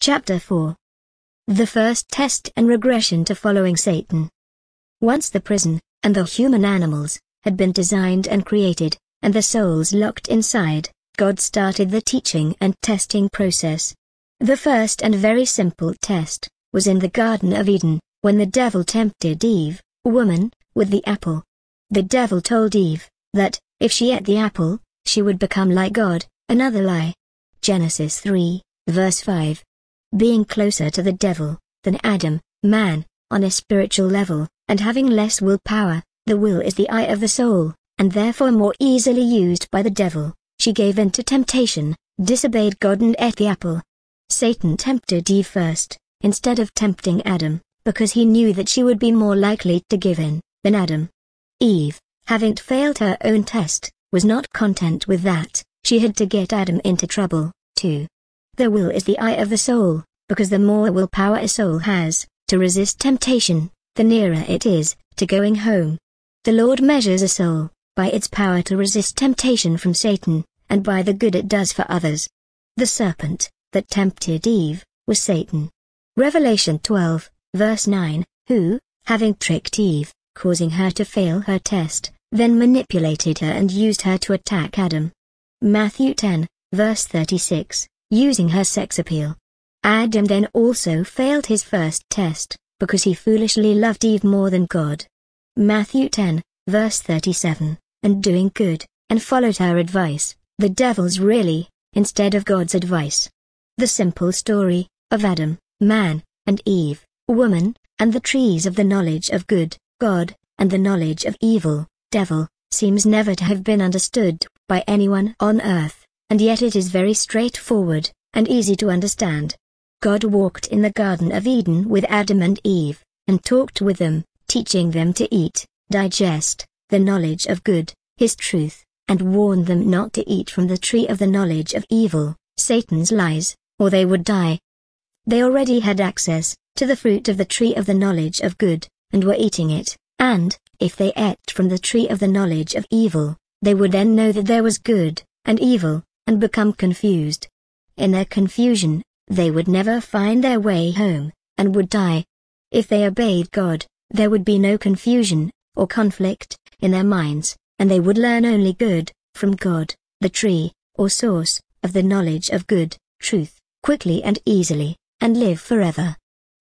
Chapter 4. The first test and regression to following Satan. Once the prison, and the human animals, had been designed and created, and the souls locked inside, God started the teaching and testing process. The first and very simple test was in the Garden of Eden, when the devil tempted Eve, woman, with the apple. The devil told Eve that, if she ate the apple, she would become like God, another lie. Genesis 3, verse 5. Being closer to the devil than Adam, man, on a spiritual level, and having less willpower, the will is the eye of the soul, and therefore more easily used by the devil, she gave in to temptation, disobeyed God and ate the apple. Satan tempted Eve first, instead of tempting Adam, because he knew that she would be more likely to give in than Adam. Eve, having failed her own test, was not content with that, she had to get Adam into trouble, too. The will is the eye of the soul, because the more willpower a soul has to resist temptation, the nearer it is to going home. The Lord measures a soul by its power to resist temptation from Satan, and by the good it does for others. The serpent that tempted Eve was Satan. Revelation 12, verse 9, who, having tricked Eve, causing her to fail her test, then manipulated her and used her to attack Adam. Matthew 10, verse 36. Using her sex appeal. Adam then also failed his first test, because he foolishly loved Eve more than God. Matthew 10, verse 37, and doing good, and followed her advice, the devil's really, instead of God's advice. The simple story of Adam, man, and Eve, woman, and the trees of the knowledge of good, God, and the knowledge of evil, devil, seems never to have been understood by anyone on earth. And yet it is very straightforward, and easy to understand. God walked in the Garden of Eden with Adam and Eve, and talked with them, teaching them to eat, digest, the knowledge of good, his truth, and warned them not to eat from the tree of the knowledge of evil, Satan's lies, or they would die. They already had access to the fruit of the tree of the knowledge of good, and were eating it, and, if they ate from the tree of the knowledge of evil, they would then know that there was good and evil, and become confused. In their confusion, they would never find their way home, and would die. If they obeyed God, there would be no confusion, or conflict, in their minds, and they would learn only good, from God, the tree, or source, of the knowledge of good, truth, quickly and easily, and live forever.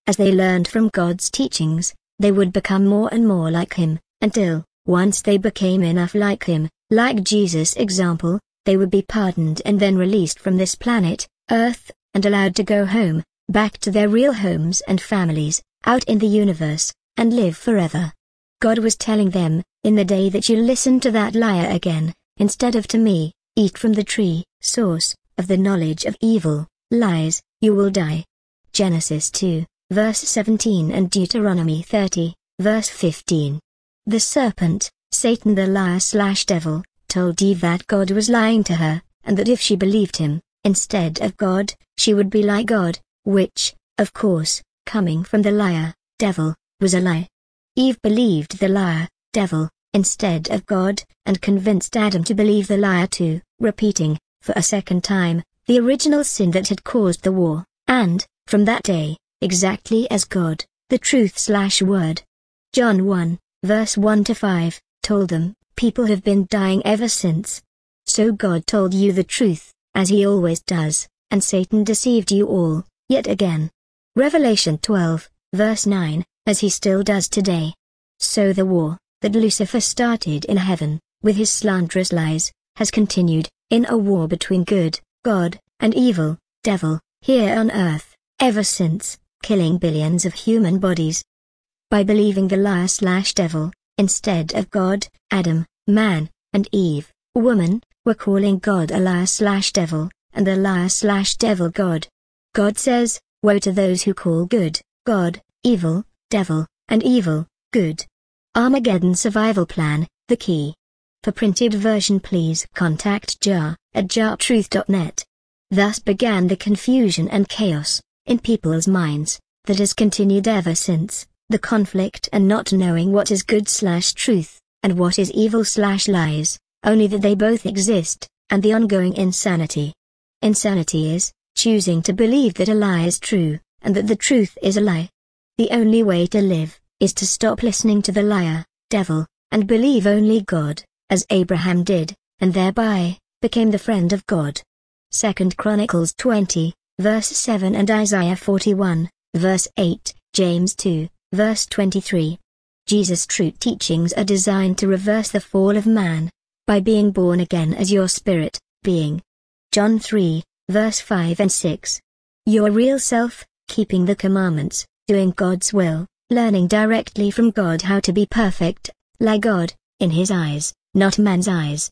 As they learned from God's teachings, they would become more and more like Him, until, once they became enough like Him, like Jesus' example, they would be pardoned and then released from this planet, Earth, and allowed to go home, back to their real homes and families, out in the universe, and live forever. God was telling them, in the day that you listen to that liar again, instead of to me, eat from the tree, source, of the knowledge of evil, lies, you will die. Genesis 2, verse 17 and Deuteronomy 30, verse 15. The serpent, Satan the liar/devil, told Eve that God was lying to her, and that if she believed him, instead of God, she would be like God, which, of course, coming from the liar, devil, was a lie. Eve believed the liar, devil, instead of God, and convinced Adam to believe the liar too, repeating, for a second time, the original sin that had caused the war, and, from that day, exactly as God, the truth/word. John 1, verse 1-5, told them, people have been dying ever since. So God told you the truth, as He always does, and Satan deceived you all, yet again. Revelation 12, verse 9, as he still does today. So the war, that Lucifer started in heaven, with his slanderous lies, has continued, in a war between good, God, and evil, devil, here on earth, ever since, killing billions of human bodies. By believing the liar/devil, instead of God, Adam, man, and Eve, woman, were calling God a liar/devil, and the liar/devil God. God says, woe to those who call good, God, evil, devil, and evil, good. Armageddon Survival Plan, the key. For printed version please contact jar@jartruth.net. Thus began the confusion and chaos, in people's minds, that has continued ever since, the conflict and not knowing what is good/truth, and what is evil/lies, only that they both exist, and the ongoing insanity. Insanity is, choosing to believe that a lie is true, and that the truth is a lie. The only way to live, is to stop listening to the liar, devil, and believe only God, as Abraham did, and thereby, became the friend of God. 2 Chronicles 20, verse 7 and Isaiah 41, verse 8, James 2, verse 23. Jesus' true teachings are designed to reverse the fall of man, by being born again as your spirit, being. John 3, verse 5 and 6. Your real self, keeping the commandments, doing God's will, learning directly from God how to be perfect, like God, in His eyes, not man's eyes.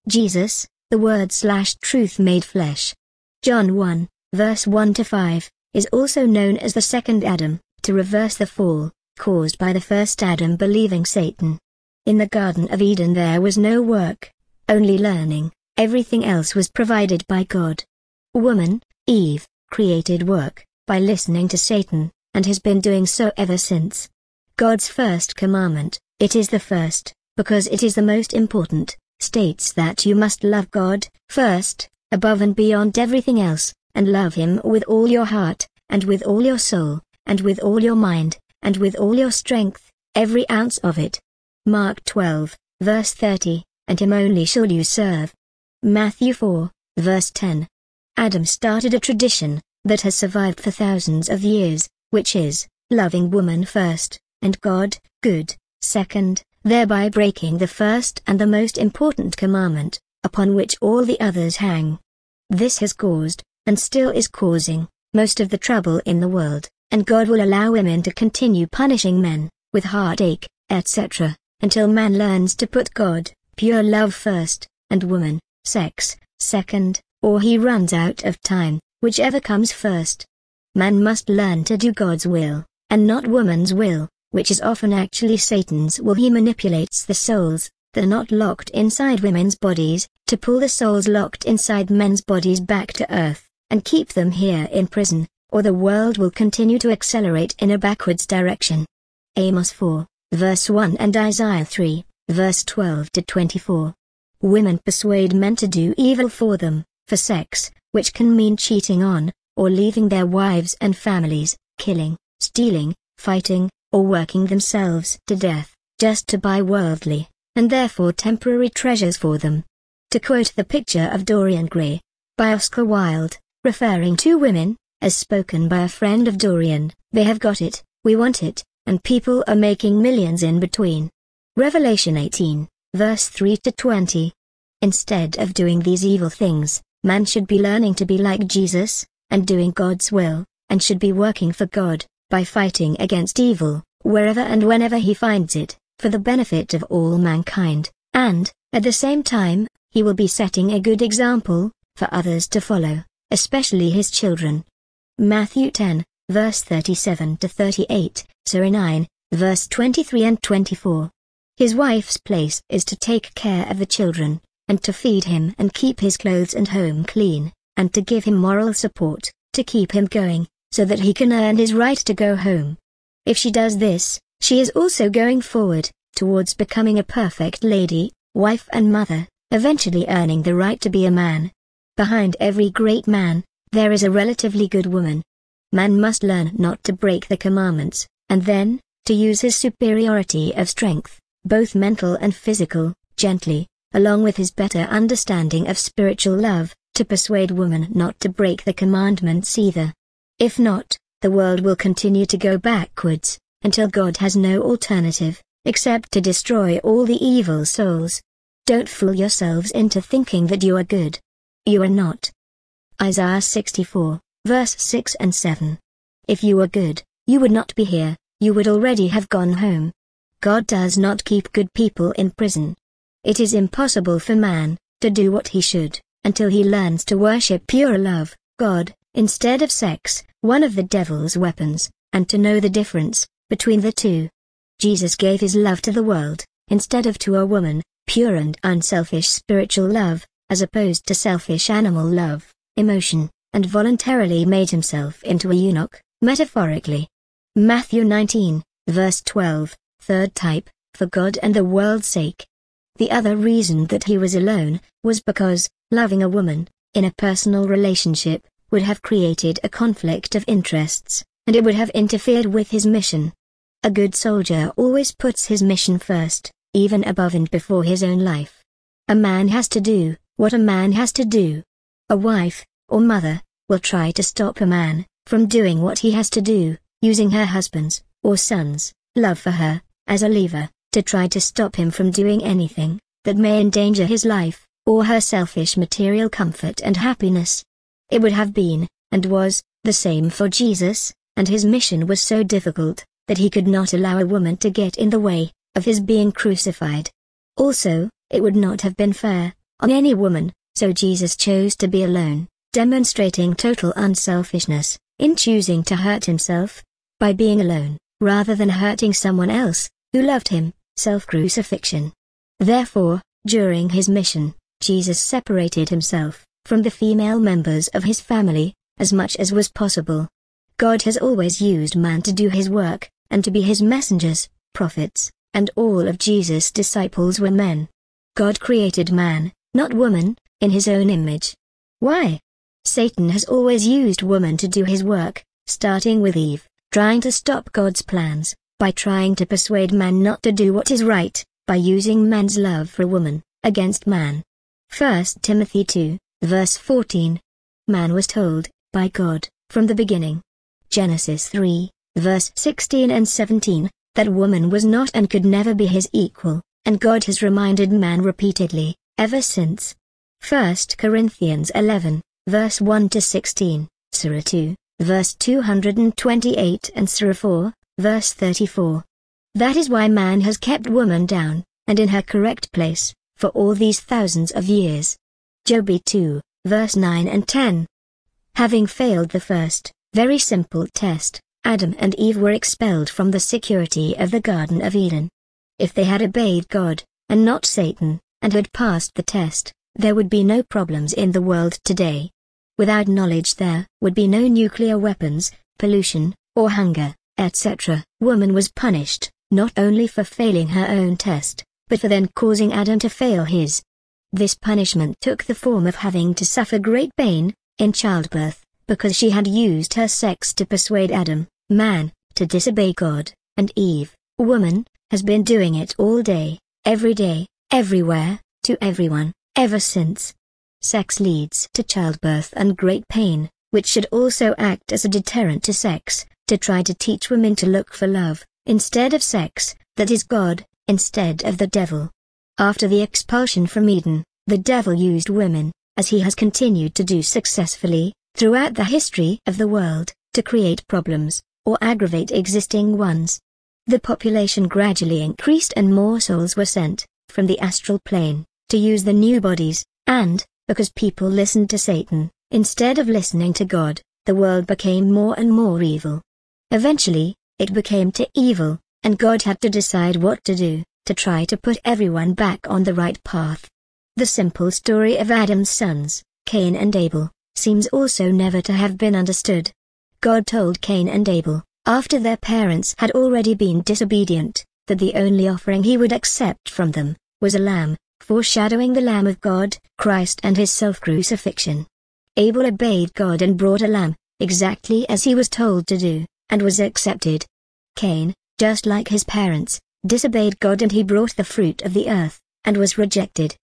Jesus, the Word/Truth made flesh. John 1, verse 1-5, is also known as the second Adam, to reverse the fall, caused by the first Adam believing Satan. In the Garden of Eden there was no work, only learning, everything else was provided by God. Woman, Eve, created work, by listening to Satan, and has been doing so ever since. God's first commandment, it is the first, because it is the most important, states that you must love God, first, above and beyond everything else, and love Him with all your heart, and with all your soul, and with all your mind, and with all your strength, every ounce of it. Mark 12, verse 30, and Him only shall you serve. Matthew 4, verse 10. Adam started a tradition, that has survived for thousands of years, which is, loving woman first, and God, good, second, thereby breaking the first and the most important commandment, upon which all the others hang. This has caused, and still is causing, most of the trouble in the world, and God will allow women to continue punishing men, with heartache, etc., until man learns to put God, pure love first, and woman, sex, second, or he runs out of time, whichever comes first. Man must learn to do God's will, and not woman's will, which is often actually Satan's will. He manipulates the souls, that are not locked inside women's bodies, to pull the souls locked inside men's bodies back to earth, and keep them here in prison, or the world will continue to accelerate in a backwards direction. Amos 4, verse 1 and Isaiah 3, verse 12-24. Women persuade men to do evil for them, for sex, which can mean cheating on, or leaving their wives and families, killing, stealing, fighting, or working themselves to death, just to buy worldly, and therefore temporary treasures for them. To quote the picture of Dorian Gray, by Oscar Wilde, referring to women, as spoken by a friend of Dorian, they have got it, we want it, and people are making millions in between. Revelation 18, verse 3-20. Instead of doing these evil things, man should be learning to be like Jesus, and doing God's will, and should be working for God, by fighting against evil, wherever and whenever he finds it, for the benefit of all mankind, and, at the same time, he will be setting a good example, for others to follow, especially his children. Matthew 10, verse 37-38, Surah 9, verse 23 and 24. His wife's place is to take care of the children, and to feed him and keep his clothes and home clean, and to give him moral support, to keep him going, so that he can earn his right to go home. If she does this, she is also going forward, towards becoming a perfect lady, wife and mother, eventually earning the right to be a man. Behind every great man, there is a relatively good woman. Man must learn not to break the commandments, and then, to use his superiority of strength, both mental and physical, gently, along with his better understanding of spiritual love, to persuade woman not to break the commandments either. If not, the world will continue to go backwards, until God has no alternative, except to destroy all the evil souls. Don't fool yourselves into thinking that you are good. You are not. Isaiah 64, verse 6 and 7. If you were good, you would not be here, you would already have gone home. God does not keep good people in prison. It is impossible for man to do what he should, until he learns to worship pure love, God, instead of sex, one of the devil's weapons, and to know the difference between the two. Jesus gave his love to the world, instead of to a woman, pure and unselfish spiritual love, as opposed to selfish animal love, emotion, and voluntarily made himself into a eunuch, metaphorically. Matthew 19, verse 12, third type, for God and the world's sake. The other reason that he was alone, was because, loving a woman, in a personal relationship, would have created a conflict of interests, and it would have interfered with his mission. A good soldier always puts his mission first, even above and before his own life. A man has to do what a man has to do. A wife, or mother, will try to stop a man from doing what he has to do, using her husband's, or son's, love for her, as a lever, to try to stop him from doing anything that may endanger his life, or her selfish material comfort and happiness. It would have been, and was, the same for Jesus, and his mission was so difficult, that he could not allow a woman to get in the way of his being crucified. Also, it would not have been fair on any woman, so Jesus chose to be alone, demonstrating total unselfishness in choosing to hurt himself by being alone, rather than hurting someone else who loved him, self-crucifixion. Therefore, during his mission, Jesus separated himself from the female members of his family, as much as was possible. God has always used man to do his work, and to be his messengers, prophets, and all of Jesus' disciples were men. God created man, not woman, in his own image. Why? Satan has always used woman to do his work, starting with Eve, trying to stop God's plans, by trying to persuade man not to do what is right, by using man's love for woman, against man. 1 Timothy 2, verse 14. Man was told, by God, from the beginning. Genesis 3, verse 16 and 17, that woman was not and could never be his equal, and God has reminded man repeatedly, ever since. 1 Corinthians 11, verse 1 to 16, Surah 2, verse 228 and Surah 4, verse 34. That is why man has kept woman down, and in her correct place, for all these thousands of years. Job 2, verse 9 and 10. Having failed the first, very simple test, Adam and Eve were expelled from the security of the Garden of Eden. If they had obeyed God, and not Satan, and had passed the test, there would be no problems in the world today. Without knowledge there would be no nuclear weapons, pollution, or hunger, etc. Woman was punished, not only for failing her own test, but for then causing Adam to fail his. This punishment took the form of having to suffer great pain in childbirth, because she had used her sex to persuade Adam, man, to disobey God, and Eve, woman, has been doing it all day, everywhere, to everyone, ever since. Sex leads to childbirth and great pain, which should also act as a deterrent to sex, to try to teach women to look for love, instead of sex, that is God, instead of the devil. After the expulsion from Eden, the devil used women, as he has continued to do successfully, throughout the history of the world, to create problems, or aggravate existing ones. The population gradually increased and more souls were sent, from the astral plane, to use the new bodies, and, because people listened to Satan, instead of listening to God, the world became more and more evil. Eventually, it became too evil, and God had to decide what to do, to try to put everyone back on the right path. The simple story of Adam's sons, Cain and Abel, seems also never to have been understood. God told Cain and Abel, after their parents had already been disobedient, that the only offering he would accept from them was a lamb, foreshadowing the Lamb of God, Christ, and his self-crucifixion. Abel obeyed God and brought a lamb, exactly as he was told to do, and was accepted. Cain, just like his parents, disobeyed God and he brought the fruit of the earth, and was rejected.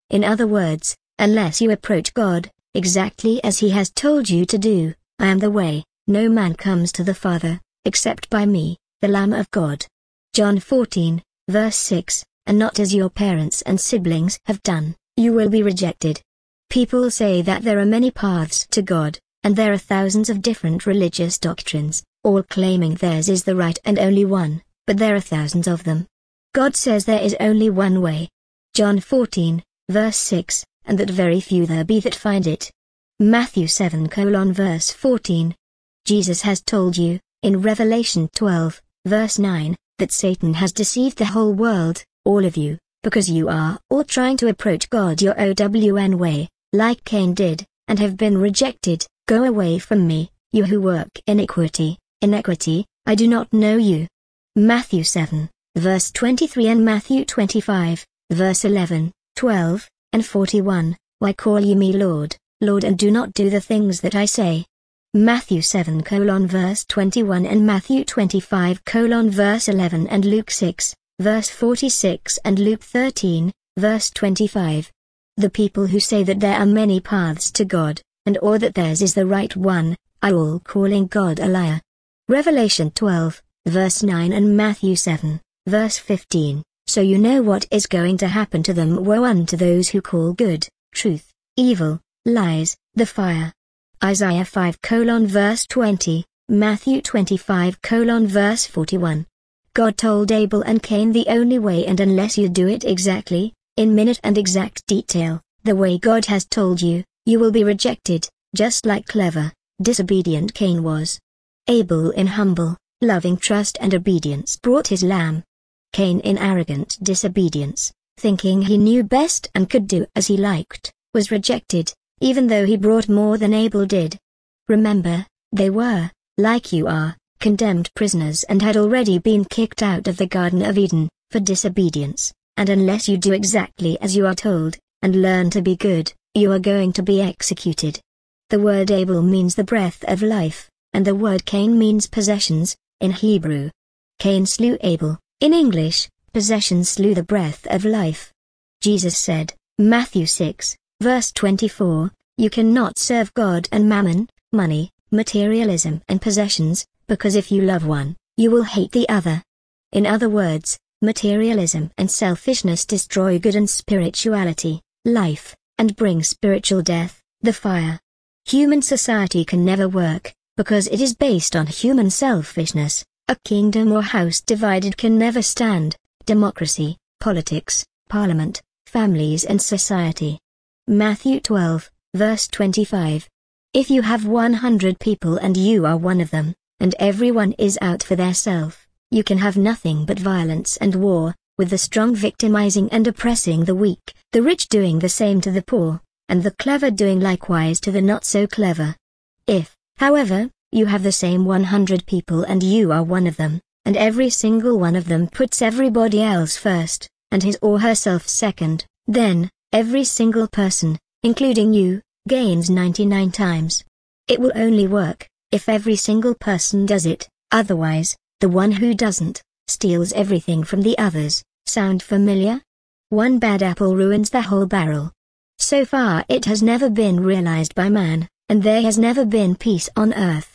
In other words, unless you approach God, exactly as he has told you to do, I am the way, no man comes to the Father, except by me, the Lamb of God. John 14, verse 6, and not as your parents and siblings have done, you will be rejected. People say that there are many paths to God, and there are thousands of different religious doctrines, all claiming theirs is the right and only one, but there are thousands of them. God says there is only one way. John 14, verse 6, and that very few there be that find it. Matthew 7, verse 14. Jesus has told you, in Revelation 12, verse 9, that Satan has deceived the whole world, all of you, because you are all trying to approach God your own way, like Cain did, and have been rejected. Go away from me, you who work iniquity, I do not know you. Matthew 7, verse 23 and Matthew 25, verse 11, 12, and 41, why call ye me Lord, Lord, and do not do the things that I say. Matthew 7:verse 21 and Matthew 25:verse 11 and Luke 6:verse 46 and Luke 13:verse 25. The people who say that there are many paths to God, and or that theirs is the right one, are all calling God a liar. Revelation 12:verse 9 and Matthew 7:verse 15. So you know what is going to happen to them. Woe unto those who call good, truth, evil, lies, the fire. Isaiah 5:verse 20, Matthew 25:verse 41. God told Abel and Cain the only way, and unless you do it exactly, in minute and exact detail, the way God has told you, you will be rejected, just like clever, disobedient Cain was. Abel in humble, loving trust and obedience brought his lamb. Cain in arrogant disobedience, thinking he knew best and could do as he liked, was rejected, even though he brought more than Abel did. Remember, they were, like you are, condemned prisoners and had already been kicked out of the Garden of Eden, for disobedience, and unless you do exactly as you are told, and learn to be good, you are going to be executed. The word Abel means the breath of life, and the word Cain means possessions, in Hebrew. Cain slew Abel. In English, possessions slew the breath of life. Jesus said, Matthew 6:verse 24, you cannot serve God and mammon, money, materialism and possessions, because if you love one, you will hate the other. In other words, materialism and selfishness destroy good and spirituality, life, and bring spiritual death, the fire. Human society can never work, because it is based on human selfishness. A kingdom or house divided can never stand. Democracy, politics, parliament, families and society. Matthew 12:verse 25. If you have 100 people and you are one of them, and everyone is out for their self, you can have nothing but violence and war, with the strong victimizing and oppressing the weak, the rich doing the same to the poor, and the clever doing likewise to the not so clever. If, however, you have the same 100 people and you are one of them, and every single one of them puts everybody else first, and his or herself second, then, every single person, including you, gains 99 times. It will only work, if every single person does it, otherwise, the one who doesn't, steals everything from the others. Sound familiar? One bad apple ruins the whole barrel. So far it has never been realized by man, and there has never been peace on earth.